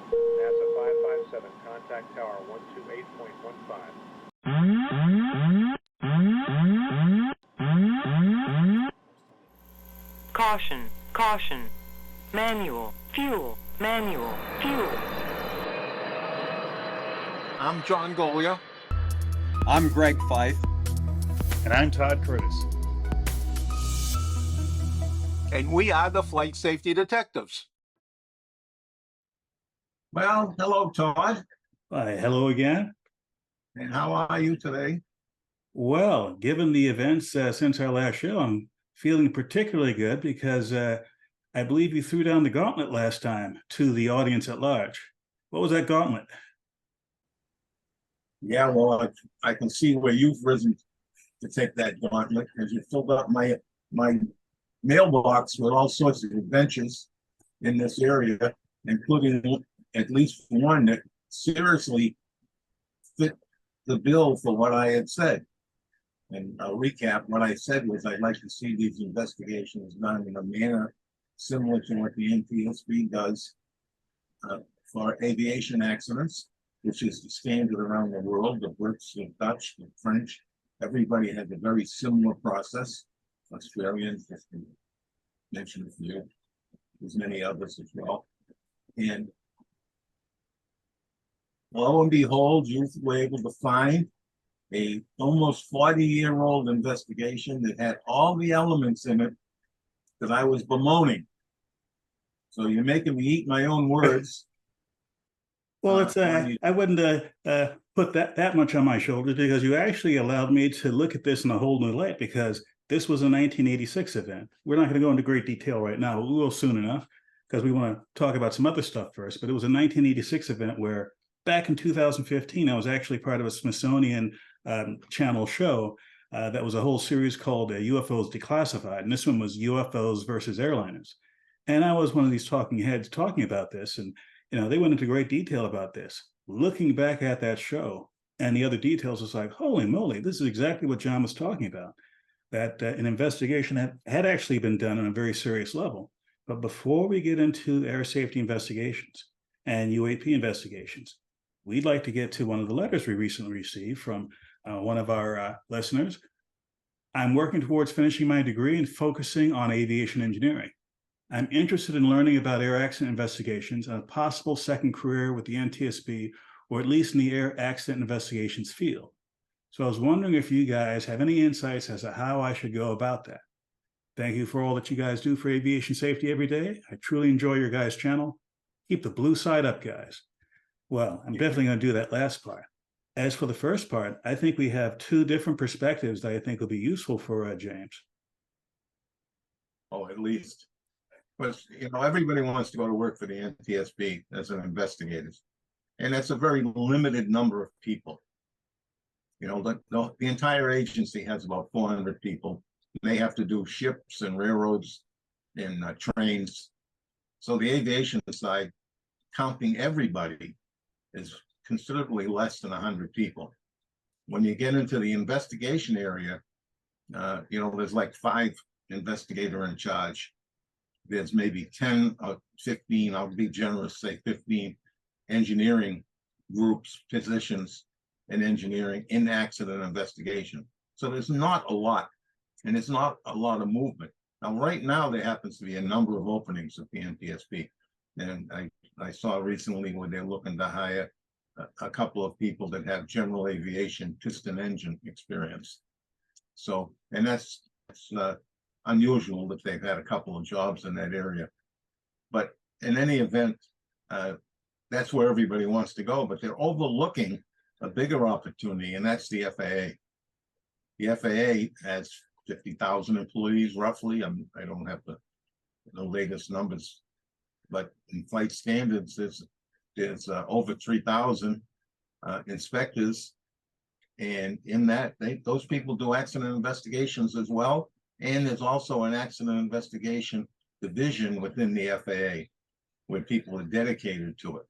NASA 557, contact tower 128.15. Caution, caution. Manual, fuel, manual, fuel. I'm John Golia. I'm Greg Fife. And I'm Todd Curtis. And we are the Flight Safety Detectives. Well, hello, Todd. Hi, hello again. And how are you today? Well, given the events since our last show, I'm feeling particularly good because I believe you threw down the gauntlet last time to the audience at large. What was that gauntlet? Yeah, well, I can see where you've risen to take that gauntlet because you filled up my mailbox with all sorts of adventures in this area, including at least one that seriously fit the bill for what I had said. And I'll recap. What I said was I'd like to see these investigations done in a manner similar to what the NTSB does for aviation accidents, which is the standard around the world. The Brits, the Dutch, the French, everybody has a very similar process. Australians, just to mention a few. There's many others as well. And lo and behold, you were able to find a almost 40-year-old investigation that had all the elements in it that I was bemoaning. So you're making me eat my own words. Well, it's I wouldn't put that much on my shoulders because you actually allowed me to look at this in a whole new light because this was a 1986 event. We're not going to go into great detail right now, but we will soon enough because we want to talk about some other stuff first. But it was a 1986 event where back in 2015, I was actually part of a Smithsonian Channel show that was a whole series called UFOs Declassified. And this one was UFOs versus airliners. And I was one of these talking heads talking about this. And, you know, they went into great detail about this. Looking back at that show and the other details, it's like, holy moly, this is exactly what John was talking about. That an investigation had actually been done on a very serious level. But before we get into air safety investigations and UAP investigations, we'd like to get to one of the letters we recently received from one of our listeners. I'm working towards finishing my degree and focusing on aviation engineering. I'm interested in learning about air accident investigations and a possible second career with the NTSB, or at least in the air accident investigations field. So I was wondering if you guys have any insights as to how I should go about that. Thank you for all that you guys do for aviation safety every day. I truly enjoy your guys' channel. Keep the blue side up, guys. Well, I'm definitely going to do that last part. As for the first part, I think we have two different perspectives that I think will be useful for James. Oh, at least. But, you know, everybody wants to go to work for the NTSB as an investigator. And that's a very limited number of people. You know, the entire agency has about 400 people. They have to do ships and railroads and trains. So the aviation side, counting everybody, is considerably less than 100 people. When you get into the investigation area, you know, there's like 5 investigator in charge. There's maybe 10 or 15, I'll be generous, say 15 engineering groups, positions in engineering in accident investigation. So there's not a lot, and it's not a lot of movement. Now, right now, there happens to be a number of openings at the NTSB. And I saw recently where they're looking to hire a couple of people that have general aviation piston engine experience. So, and that's unusual that they've had a couple of jobs in that area. But in any event, that's where everybody wants to go, but they're overlooking a bigger opportunity, and that's the FAA. The FAA has 50,000 employees roughly. I don't have the latest numbers, but in flight standards, there's over 3,000 inspectors, and in that, those people do accident investigations as well. And there's also an accident investigation division within the FAA where people are dedicated to it.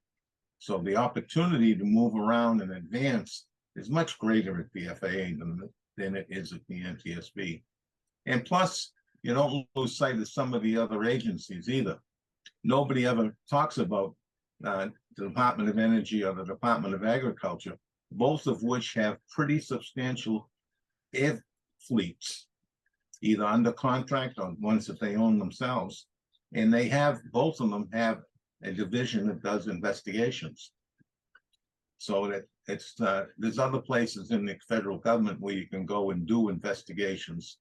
So the opportunity to move around and advance is much greater at the FAA than it is at the NTSB. And plus, you don't lose sight of some of the other agencies either. Nobody ever talks about the Department of Energy or the Department of Agriculture, both of which have pretty substantial air fleets, either under contract or ones that they own themselves. And they have, both of them have a division that does investigations. So that it's, there's other places in the federal government where you can go and do investigations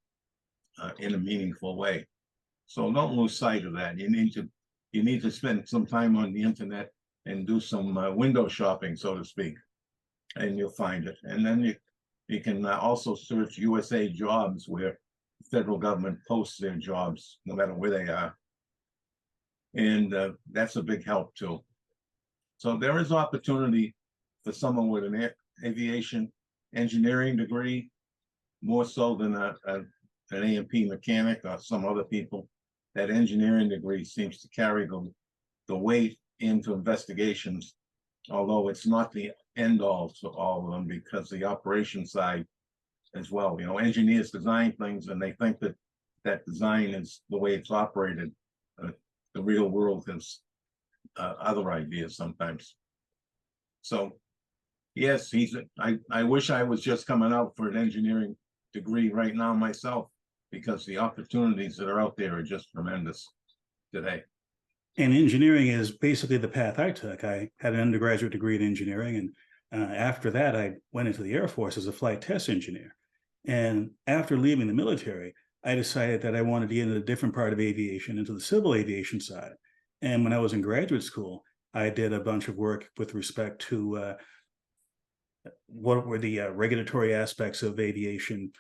in a meaningful way. So don't lose sight of that. You need to spend some time on the internet and do some window shopping, so to speak, and you'll find it. And then you can also search USA Jobs, where the federal government posts their jobs, no matter where they are. And that's a big help too. So there is opportunity for someone with an aviation engineering degree, more so than an A&P mechanic or some other people. That engineering degree seems to carry the weight into investigations, although it's not the end all to all of them, because the operation side as well. You know, engineers design things and they think that that design is the way it's operated. The real world has other ideas sometimes. So yes, I wish I was just coming out for an engineering degree right now myself, because the opportunities that are out there are just tremendous today. And engineering is basically the path I took. I had an undergraduate degree in engineering, and after that, I went into the Air Force as a flight test engineer. And after leaving the military, I decided that I wanted to get into a different part of aviation, into the civil aviation side. And when I was in graduate school, I did a bunch of work with respect to what were the regulatory aspects of aviation,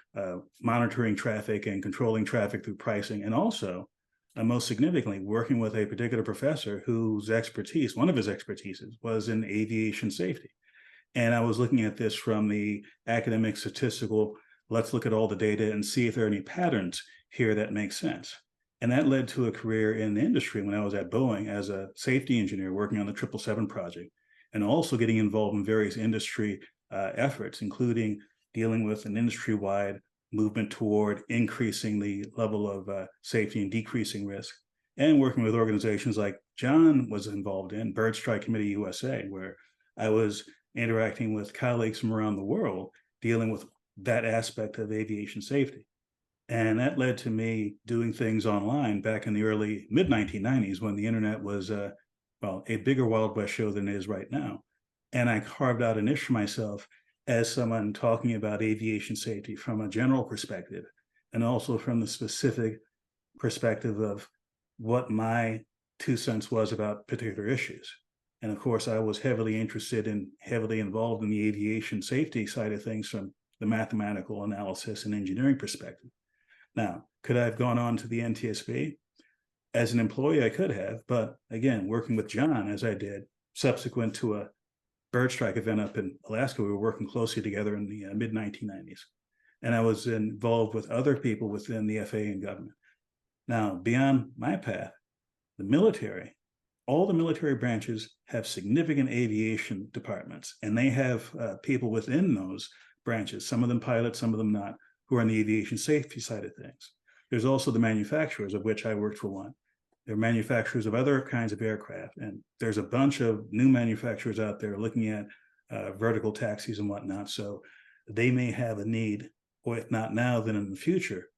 monitoring traffic and controlling traffic through pricing, and also, most significantly, working with a particular professor whose expertise, one of his expertises, was in aviation safety. And I was looking at this from the academic statistical, let's look at all the data and see if there are any patterns here that make sense. And that led to a career in the industry when I was at Boeing as a safety engineer working on the 777 project, and also getting involved in various industry efforts, including dealing with an industry-wide movement toward increasing the level of safety and decreasing risk, and working with organizations like John was involved in, Bird Strike Committee USA, where I was interacting with colleagues from around the world dealing with that aspect of aviation safety. And that led to me doing things online back in the early mid-1990s, when the internet was well, a bigger Wild West show than it is right now. And I carved out a niche for myself as someone talking about aviation safety from a general perspective, and also from the specific perspective of what my 2 cents was about particular issues. And of course, I was heavily interested and heavily involved in the aviation safety side of things from the mathematical analysis and engineering perspective. Now, could I have gone on to the NTSB? As an employee, I could have, but again, working with John as I did, subsequent to a bird strike event up in Alaska, we were working closely together in the mid-1990s. And I was involved with other people within the FAA and government. Now, beyond my path, the military, all the military branches have significant aviation departments, and they have people within those branches, some of them pilots, some of them not, who are on the aviation safety side of things. There's also the manufacturers, of which I worked for one. They're manufacturers of other kinds of aircraft, and there's a bunch of new manufacturers out there looking at vertical taxis and whatnot. So they may have a need, or if not now, then in the future,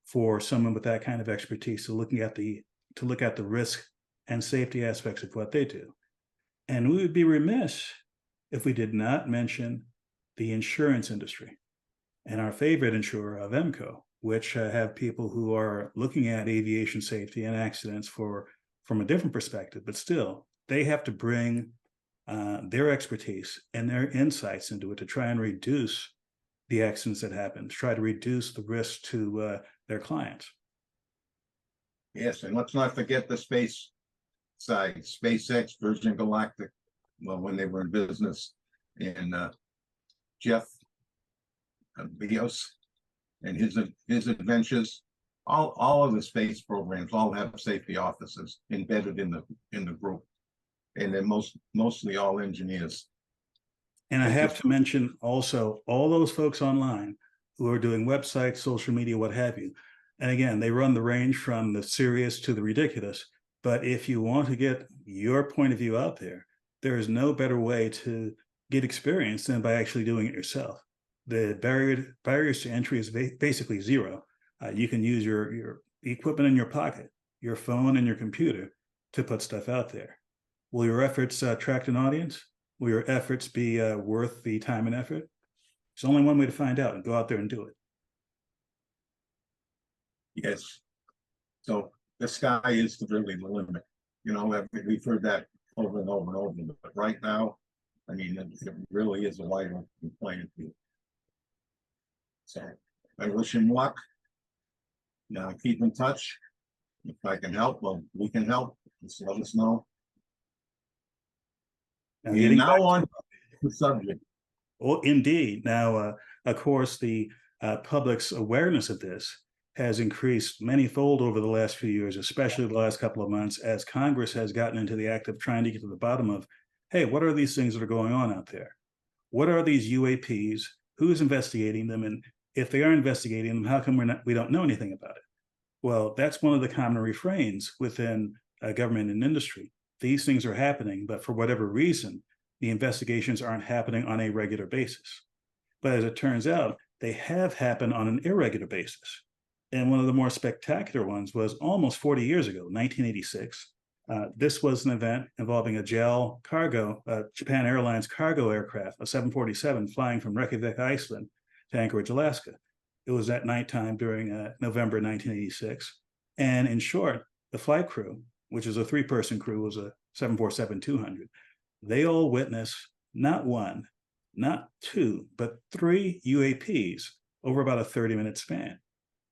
for someone with that kind of expertise to look at the risk and safety aspects of what they do. And we would be remiss if we did not mention the insurance industry and our favorite insurer, Avemco, which have people who are looking at aviation safety and accidents from a different perspective, but still, they have to bring their expertise and their insights into it to try and reduce the accidents that happen, to try to reduce the risk to their clients. Yes, and let's not forget the space side, SpaceX, Virgin Galactic, well, when they were in business, and Jeff Bezos and his adventures. All of the space programs all have safety officers embedded in the group, and they're mostly all engineers. And I have to mention also all those folks online who are doing websites, social media, what have you. And again, they run the range from the serious to the ridiculous. But if you want to get your point of view out there, There is no better way to get experience than by actually doing it yourself. The barriers to entry is basically zero. You can use your equipment in your pocket, your phone and your computer to put stuff out there. Will your efforts attract an audience? Will your efforts be worth the time and effort? There's only one way to find out, and go out there and do it. Yes. So the sky is really the limit. You know, we've heard that over and over and over, but right now, I mean, it really is a wide open playing field. So I wish him luck. Now keep in touch. If I can help, well, we can help. Just let us know. And now on to the subject. Well, indeed. Now, of course, the public's awareness of this has increased manyfold over the last few years, especially the last couple of months, as Congress has gotten into the act of trying to get to the bottom of, hey, what are these things that are going on out there? What are these UAPs? Who's investigating them? And if they are investigating them, how come we don't know anything about it? Well, that's one of the common refrains within government and industry. These things are happening, but for whatever reason, the investigations aren't happening on a regular basis. But as it turns out, they have happened on an irregular basis. And one of the more spectacular ones was almost 40 years ago, 1986. This was an event involving a JAL cargo, Japan Airlines cargo aircraft, a 747 flying from Reykjavik, Iceland to Anchorage, Alaska. It was at nighttime during November 1986. And in short, the flight crew, which is a 3-person crew, was a 747-200. They all witnessed not one, not two, but 3 UAPs over about a 30-minute span,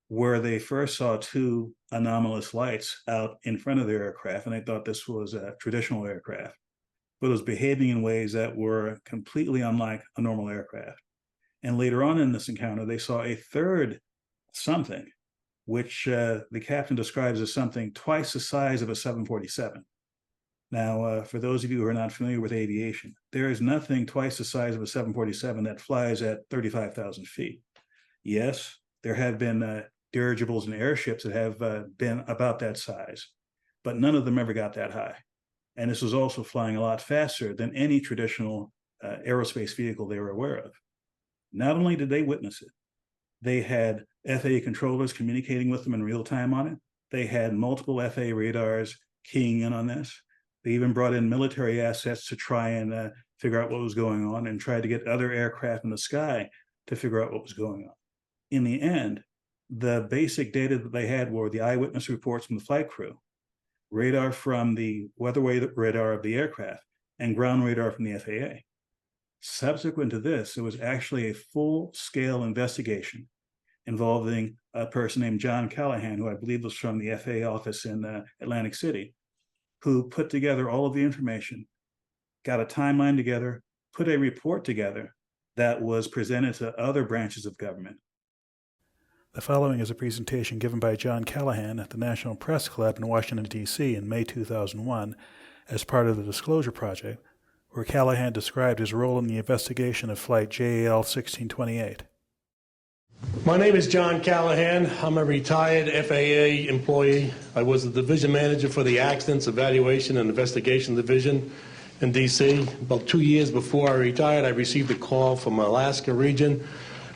where they first saw 2 anomalous lights out in front of their aircraft, and they thought this was a traditional aircraft, but it was behaving in ways that were completely unlike a normal aircraft. And later on in this encounter, they saw a 3rd something, which the captain describes as something twice the size of a 747. Now, for those of you who are not familiar with aviation, there is nothing twice the size of a 747 that flies at 35,000 feet. Yes, there have been dirigibles and airships that have been about that size, but none of them ever got that high. And this was also flying a lot faster than any traditional aerospace vehicle they were aware of. Not only did they witness it, they had FAA controllers communicating with them in real time on it. They had multiple FAA radars keying in on this. They even brought in military assets to try and figure out what was going on, and tried to get other aircraft in the sky to figure out what was going on. In the end, the basic data that they had were the eyewitness reports from the flight crew, radar from the weatherway radar of the aircraft, and ground radar from the FAA. Subsequent to this, there was actually a full-scale investigation involving a person named John Callahan, who I believe was from the FAA office in Atlantic City, who put together all of the information, got a timeline together, put a report together that was presented to other branches of government. The following is a presentation given by John Callahan at the National Press Club in Washington, D.C. in May 2001 as part of the Disclosure Project, where Callahan described his role in the investigation of Flight JAL 1628. My name is John Callahan. I'm a retired FAA employee. I was the division manager for the Accidents Evaluation and Investigation Division in D.C. About 2 years before I retired, I received a call from Alaska region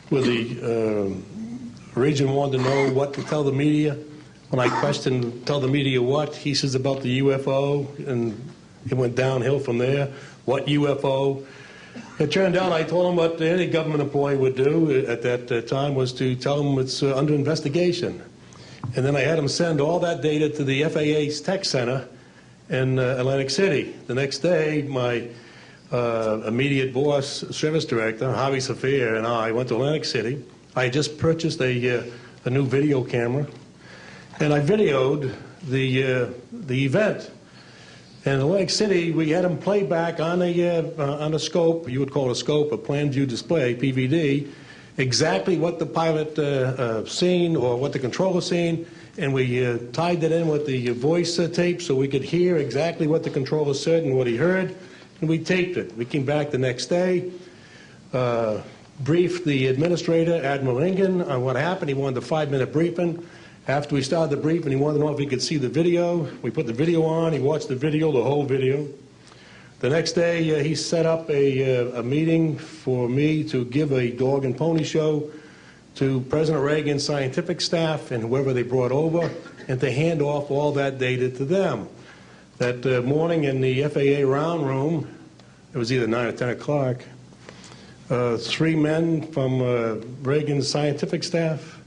where the region wanted to know what to tell the media. When I questioned, tell the media what, he says about the UFO, and it went downhill from there. What UFO? It turned out I told him what any government employee would do at that time was to tell him it's under investigation. And then I had him send all that data to the FAA's tech center in Atlantic City. The next day, my immediate boss, service director, Javi Safir, and I went to Atlantic City. I had just purchased a new video camera, and I videoed the event. In Atlantic City, we had them play back on a scope, you would call it a scope, a plan view display, PVD, exactly what the pilot seen or what the controller seen, and we tied that in with the voice tape so we could hear exactly what the controller said and what he heard, and we taped it. We came back the next day, briefed the administrator, Admiral Ingen, on what happened. He wanted a 5-minute briefing. After we started the briefing, he wanted to know if he could see the video. We put the video on. He watched the video, the whole video. The next day, he set up a meeting for me to give a dog and pony show to President Reagan's scientific staff and whoever they brought over, and to hand off all that data to them. That morning in the FAA round room, it was either 9 or 10 o'clock, 3 men from Reagan's scientific staff,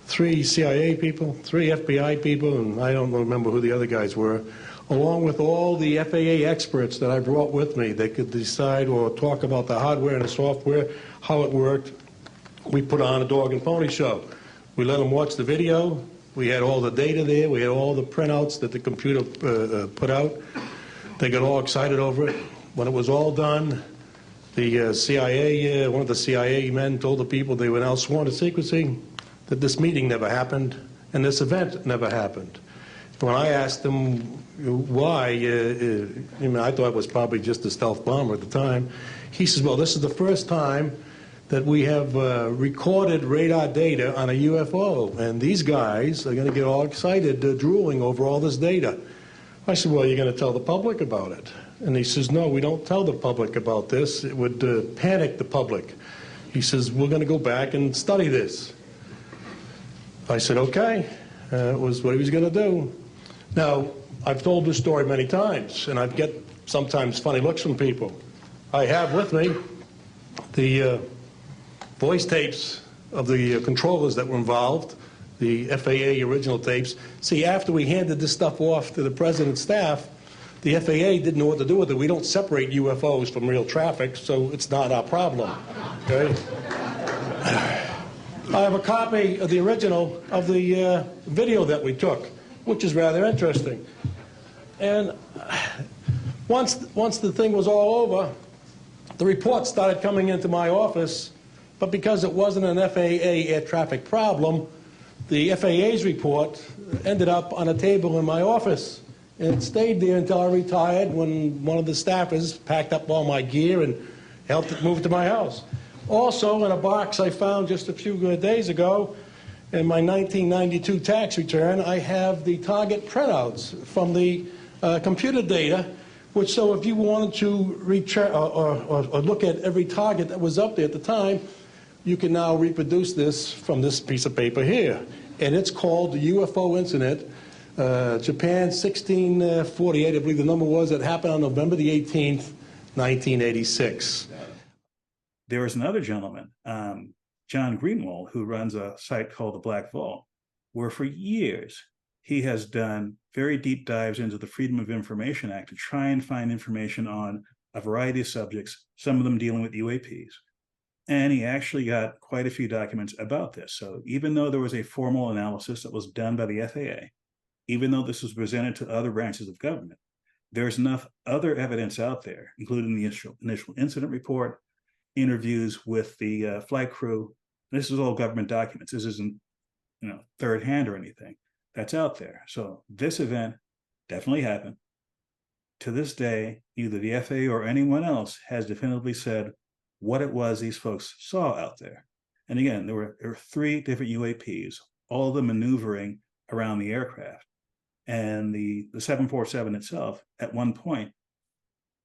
3 CIA people, 3 FBI people, and I don't remember who the other guys were, along with all the FAA experts that I brought with me that could decide or talk about the hardware and the software, how it worked. We put on a dog and pony show. We let them watch the video. We had all the data there. We had all the printouts that the computer put out. They got all excited over it. When it was all done, the CIA, one of the CIA men told the people they were now sworn to secrecy, that this meeting never happened and this event never happened. When I asked him why, I thought it was probably just a stealth bomber at the time, he says, well, this is the first time that we have recorded radar data on a UFO, and these guys are going to get all excited, drooling over all this data. I said, well, you're going to tell the public about it? And he says, no, we don't tell the public about this. It would panic the public. He says, we're going to go back and study this. I said, okay. It was what he was going to do. Now, I've told this story many times, and I get sometimes funny looks from people. I have with me the voice tapes of the controllers that were involved, the FAA original tapes. See, after we handed this stuff off to the president's staff, the FAA didn't know what to do with it. We don't separate UFOs from real traffic, so it's not our problem. Okay? I have a copy of the original of the video that we took, which is rather interesting. And once the thing was all over, the reports started coming into my office, but because it wasn't an FAA air traffic problem, the FAA's report ended up on a table in my office. And it stayed there until I retired, when one of the staffers packed up all my gear and helped it move to my house. Also, in a box I found just a few days ago, in my 1992 tax return, I have the target printouts from the computer data, which, so if you wanted to or look at every target that was up there at the time, you can now reproduce this from this piece of paper here. And it's called the UFO incident, Japan 1648, I believe the number was, that happened on November the 18th, 1986. There was another gentleman, John Greenwald, who runs a site called the Black Vault, where for years he has done very deep dives into the Freedom of Information Act to try and find information on a variety of subjects, some of them dealing with UAPs. And he actually got quite a few documents about this. So even though there was a formal analysis that was done by the FAA, even though this was presented to other branches of government, there's enough other evidence out there, including the initial incident report, interviews with the flight crew. This is all government documents. This isn't, third hand or anything. That's out there. So this event definitely happened. To this day, either the FAA or anyone else has definitively said what it was these folks saw out there. And again, there were 3 different UAPs, all of them maneuvering around the aircraft. And the 747 itself, at one point,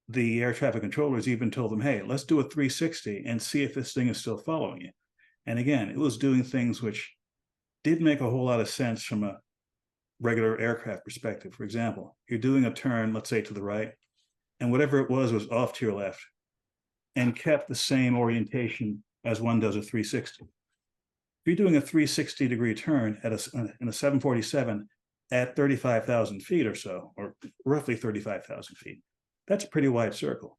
the air traffic controllers even told them, hey, let's do a 360 and see if this thing is still following you. And again, it was doing things which didn't make a whole lot of sense from a regular aircraft perspective. For example, you're doing a turn, let's say to the right, and whatever it was off to your left and kept the same orientation as one does a 360. If you're doing a 360-degree turn in a 747 at 35,000 feet or so, or roughly 35,000 feet, that's a pretty wide circle.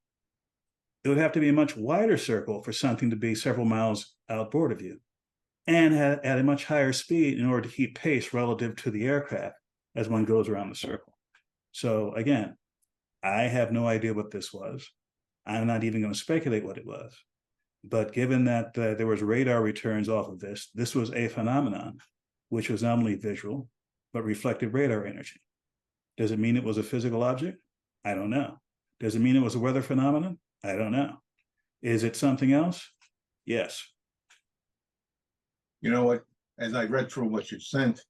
It would have to be a much wider circle for something to be several miles outboard of you and at a much higher speed in order to keep pace relative to the aircraft as one goes around the circle. So again, I have no idea what this was. I'm not even going to speculate what it was. But given that there was radar returns off of this, this was a phenomenon which was not only visual, but reflected radar energy. Does it mean it was a physical object? I don't know. Does it mean it was a weather phenomenon? I don't know. Is it something else? Yes. You know what? As I read through what you sent,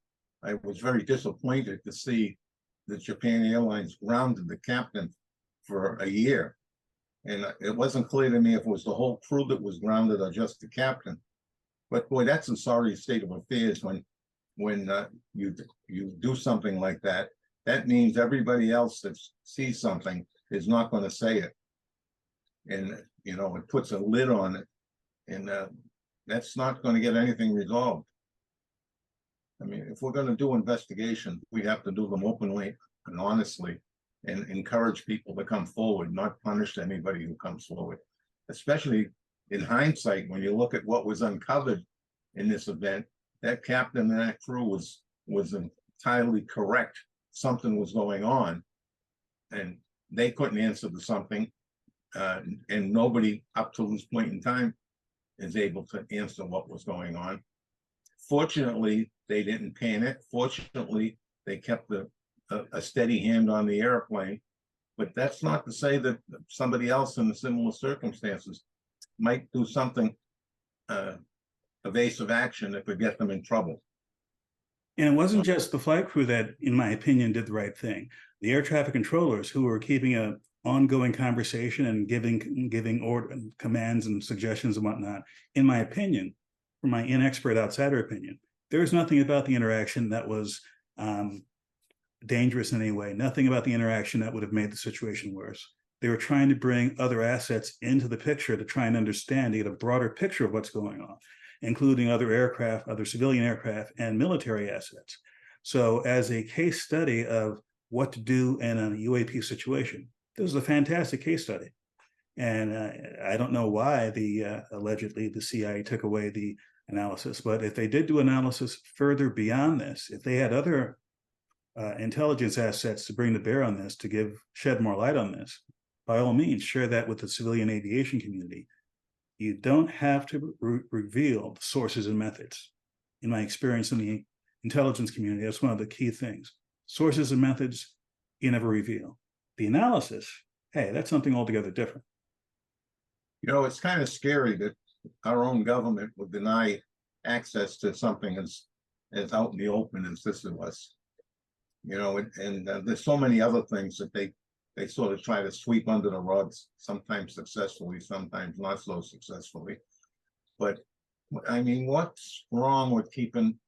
I was very disappointed to see that Japan Airlines grounded the captain for a year And it wasn't clear to me if it was the whole crew that was grounded or just the captain. But boy, that's a sorry state of affairs when you do something like that. That means everybody else that sees something is not going to say it. And, you know, it puts a lid on it. And that's not going to get anything resolved. I mean, if we're going to do investigation, we have to do them openly and honestly and encourage people to come forward, not punish anybody who comes forward. Especially in hindsight, when you look at what was uncovered in this event, that captain and that crew was entirely correct. Something was going on and they couldn't answer to something. And nobody up to this point in time is able to answer what was going on. Fortunately, they didn't panic. Fortunately, they kept a steady hand on the airplane. But that's not to say that somebody else in the similar circumstances might do something evasive action that could get them in trouble. And it wasn't just the flight crew that, in my opinion, did the right thing. The air traffic controllers who were keeping an ongoing conversation and giving order, commands and suggestions and whatnot, in my opinion, from my inexpert outsider opinion, there was nothing about the interaction that was dangerous in any way, nothing about the interaction that would have made the situation worse. They were trying to bring other assets into the picture to try and understand, to get a broader picture of what's going on, including other aircraft, other civilian aircraft, and military assets. So as a case study of what to do in a UAP situation, this is a fantastic case study. And I don't know why allegedly the CIA took away the analysis, but if they did do analysis further beyond this, if they had other intelligence assets to bring to bear on this, to shed more light on this, by all means, share that with the civilian aviation community. You don't have to reveal the sources and methods. In my experience in the intelligence community, that's one of the key things. Sources and methods, you never reveal. The analysis, hey, that's something altogether different. You know, it's kind of scary that our own government would deny access to something as out in the open as this was. You know, and there's so many other things that they sort of try to sweep under the rugs, sometimes successfully, sometimes not so successfully. But I mean, what's wrong with keeping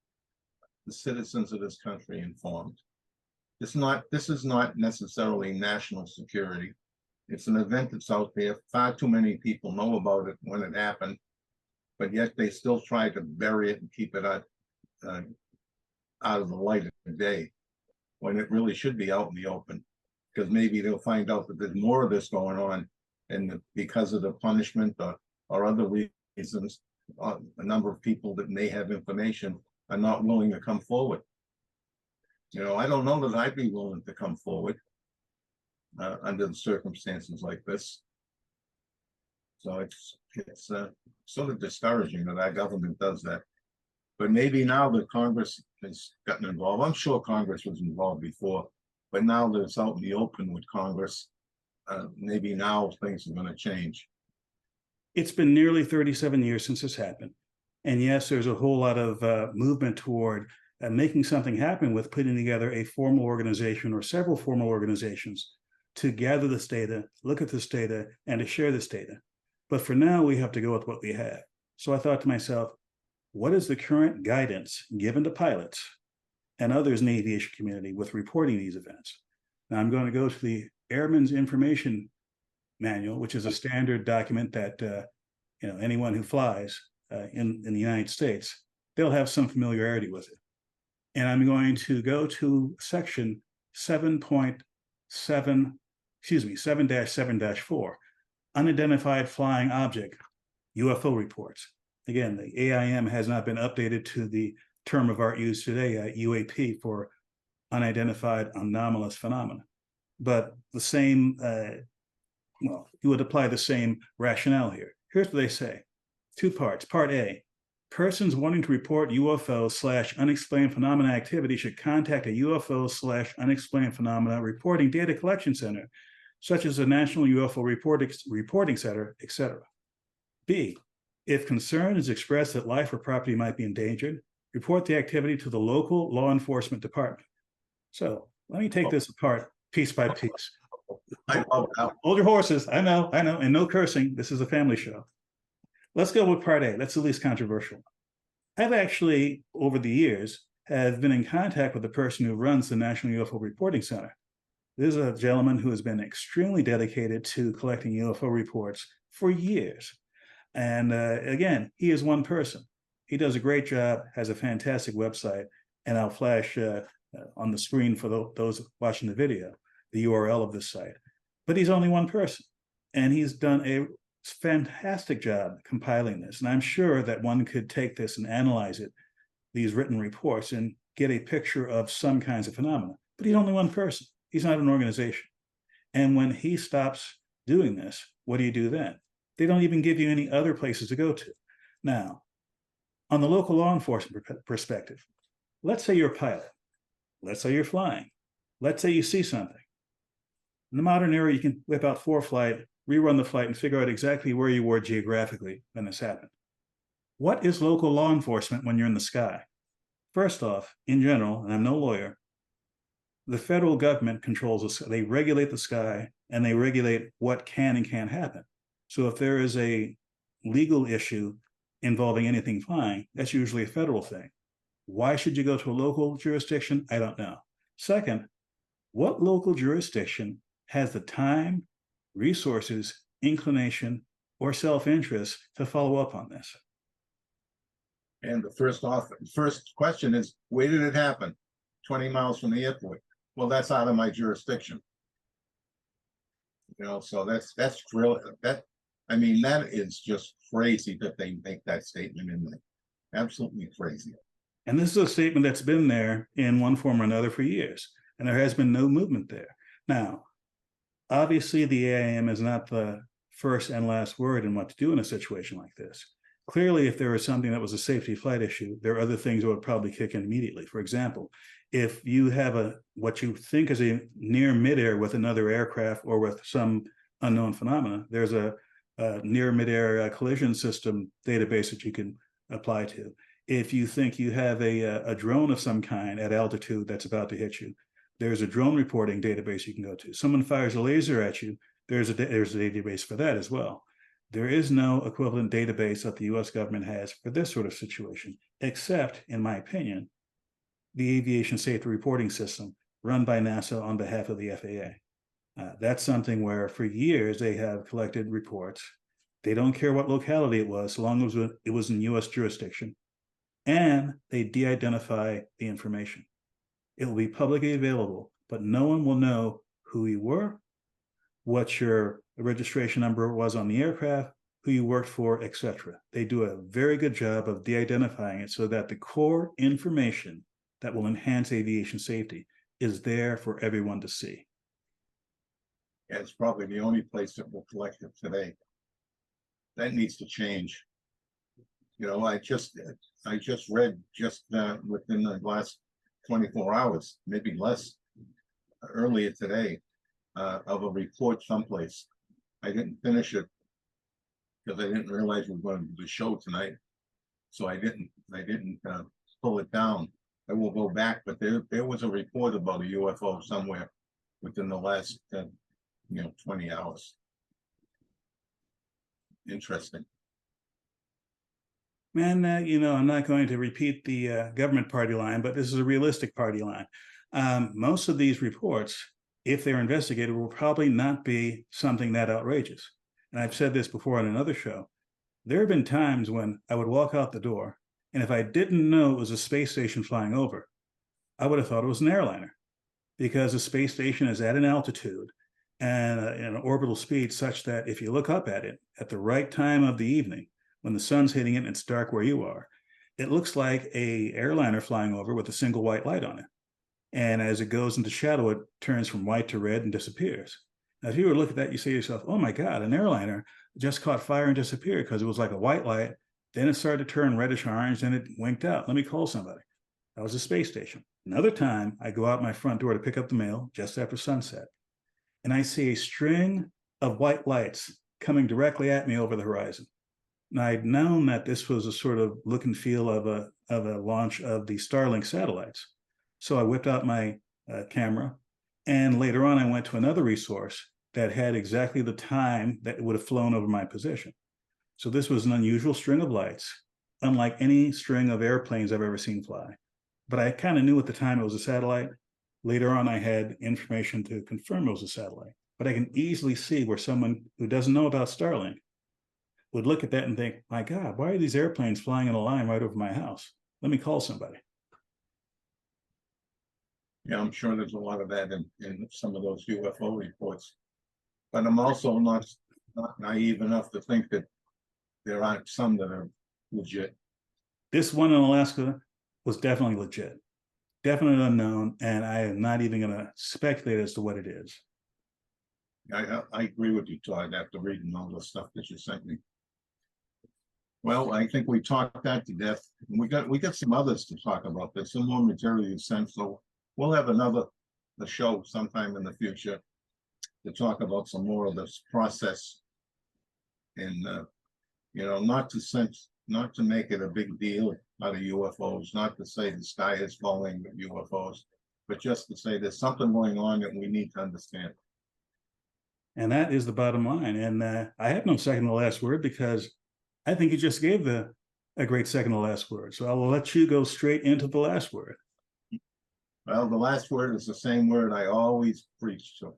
the citizens of this country informed? This is not necessarily national security. It's an event that's out there. Far too many people know about it when it happened, but yet they still try to bury it and keep it out of the light of the day, when it really should be out in the open. Because maybe they'll find out that there's more of this going on, and because of the punishment or other reasons, a number of people that may have information are not willing to come forward. You know, I don't know that I'd be willing to come forward under the circumstances like this. So it's sort of discouraging that our government does that. But maybe now that Congress has gotten involved, I'm sure Congress was involved before, but now that it's out in the open with Congress, maybe now things are going to change. It's been nearly 37 years since this happened. And yes, there's a whole lot of movement toward making something happen with putting together a formal organization or several formal organizations to gather this data, look at this data, and to share this data. But for now, we have to go with what we have. So I thought to myself, what is the current guidance given to pilots and others in the aviation community with reporting these events? Now I'm going to go to the Airman's Information Manual, which is a standard document that anyone who flies in the United States, they'll have some familiarity with it. And I'm going to go to section 7.7-7-4, unidentified flying object, UFO reports. Again, the AIM has not been updated to the term of art used today, UAP, for unidentified anomalous phenomena. But the same, you would apply the same rationale here. Here's what they say. Two parts. Part A, persons wanting to report UFO/unexplained phenomena activity should contact a UFO/unexplained phenomena reporting data collection center, such as the National UFO Reporting Center, etc. B, if concern is expressed that life or property might be endangered, report the activity to the local law enforcement department. So let me take this apart piece by piece. I love that. Hold your horses. I know, and no cursing. This is a family show. Let's go with part A. That's the least controversial. I've actually, over the years, have been in contact with the person who runs the National UFO Reporting Center. This is a gentleman who has been extremely dedicated to collecting UFO reports for years. And again, he is one person. He does a great job, has a fantastic website, and I'll flash on the screen for those watching the video, the URL of this site. But he's only one person, and he's done a fantastic job compiling this. And I'm sure that one could take this and analyze it, these written reports, and get a picture of some kinds of phenomena. But he's only one person. He's not an organization. And when he stops doing this, what do you do then? They don't even give you any other places to go to. Now, on the local law enforcement perspective, let's say you're a pilot. Let's say you're flying. Let's say you see something. In the modern era, you can whip out ForeFlight, rerun the flight, and figure out exactly where you were geographically when this happened. What is local law enforcement when you're in the sky? First off, in general, and I'm no lawyer, the federal government controls the sky. They regulate the sky, and they regulate what can and can't happen. So if there is a legal issue involving anything flying, that's usually a federal thing. Why should you go to a local jurisdiction? I don't know. Second, what local jurisdiction has the time, resources, inclination, or self-interest to follow up on this? And the first question is, where did it happen? 20 miles from the airport. Well, that's out of my jurisdiction. You know, so that's really, that is just crazy that they make that statement in there. Absolutely crazy. And this is a statement that's been there in one form or another for years, and there has been no movement there. Now, obviously, the AIM is not the first and last word in what to do in a situation like this. Clearly, if there was something that was a safety flight issue, there are other things that would probably kick in immediately. For example, if you have what you think is a near midair with another aircraft or with some unknown phenomena, there's a near midair collision system database that you can apply to. If you think you have a drone of some kind at altitude that's about to hit you, there's a drone reporting database you can go to. Someone fires a laser at you, there's a database for that as well. There is no equivalent database that the US government has for this sort of situation, except, in my opinion, the Aviation Safety Reporting System run by NASA on behalf of the FAA. That's something where for years they have collected reports. They don't care what locality it was, so long as it was in US jurisdiction, and they de-identify the information. It will be publicly available, but no one will know who you were, what your registration number was on the aircraft, who you worked for, etc. They do a very good job of de-identifying it so that the core information that will enhance aviation safety is there for everyone to see. Yeah, it's probably the only place that will collect it today. That needs to change. You know, I just read within the last 24 hours, maybe less, earlier today, of a report someplace. I didn't finish it because I didn't realize we were going to do the show tonight, so I didn't pull it down. I will go back, but there was a report about a UFO somewhere within the last 20 hours. Interesting. And, I'm not going to repeat the government party line, but this is a realistic party line. Most of these reports, if they're investigated, will probably not be something that outrageous. And I've said this before on another show. There have been times when I would walk out the door, and if I didn't know it was a space station flying over, I would have thought it was an airliner, because a space station is at an altitude and an orbital speed such that if you look up at it at the right time of the evening, when the sun's hitting it and it's dark where you are, it looks like a airliner flying over with a single white light on it. And as it goes into shadow, it turns from white to red and disappears. Now, if you were to look at that, you say to yourself, oh my God, an airliner just caught fire and disappeared because it was like a white light. Then it started to turn reddish orange and it winked out. Let me call somebody. That was a space station. Another time, I go out my front door to pick up the mail just after sunset, and I see a string of white lights coming directly at me over the horizon. And I'd known that this was a sort of look and feel of a launch of the Starlink satellites. So I whipped out my camera And later on, I went to another resource that had exactly the time that it would have flown over my position. So this was an unusual string of lights, unlike any string of airplanes I've ever seen fly. But I kind of knew at the time it was a satellite. Later on, I had information to confirm it was a satellite. But I can easily see where someone who doesn't know about Starlink would look at that and think, my God, why are these airplanes flying in a line right over my house? Let me call somebody. Yeah, I'm sure there's a lot of that in some of those UFO reports. But I'm also not naive enough to think that there aren't some that are legit. This one in Alaska was definitely legit, definitely unknown, and I am not even going to speculate as to what it is. I agree with you, Todd, after reading all the stuff that you sent me. Well, I think we talked that to death. We got some others to talk about. There's some more material you sent, so we'll have the show sometime in the future to talk about some more of this process. And not to make it a big deal out of UFOs, not to say the sky is falling with UFOs, but just to say there's something going on that we need to understand. And that is the bottom line. And I have no second to last word because I think you just gave a great second to last word. So I will let you go straight into the last word. Well, the last word is the same word I always preach to.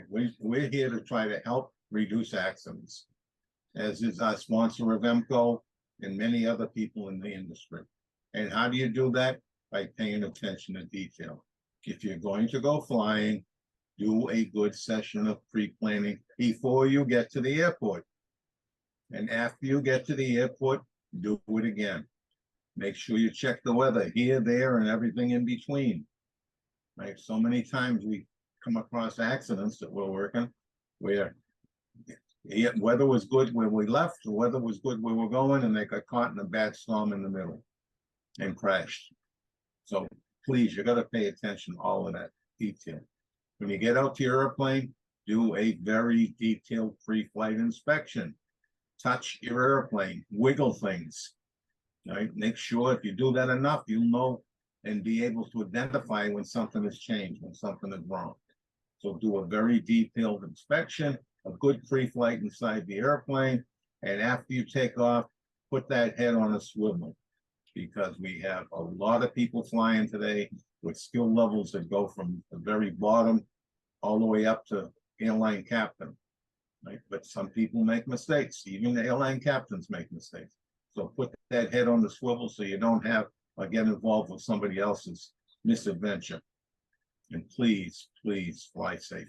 We're here to try to help reduce accidents, as is our sponsor of EMCO and many other people in the industry. And how do you do that? By paying attention to detail. If you're going to go flying, do a good session of pre-planning before you get to the airport. And after you get to the airport, do it again. Make sure you check the weather here, there, and everything in between. Right? So many times we come across accidents that we're working where the weather was good where we left, the weather was good where we're going, and they got caught in a bad storm in the middle and crashed. So please, you got to pay attention to all of that detail. When you get out to your airplane, do a very detailed pre-flight inspection. Touch your airplane, wiggle things. Right? Make sure if you do that enough, you'll know and be able to identify when something has changed, when something is wrong. So do a very detailed inspection, a good pre-flight inside the airplane, and after you take off, put that head on a swivel, because we have a lot of people flying today with skill levels that go from the very bottom all the way up to airline captain. Right? But some people make mistakes. Even the airline captains make mistakes. So put that head on the swivel so you don't have or get involved with somebody else's misadventure. And please, please fly safely.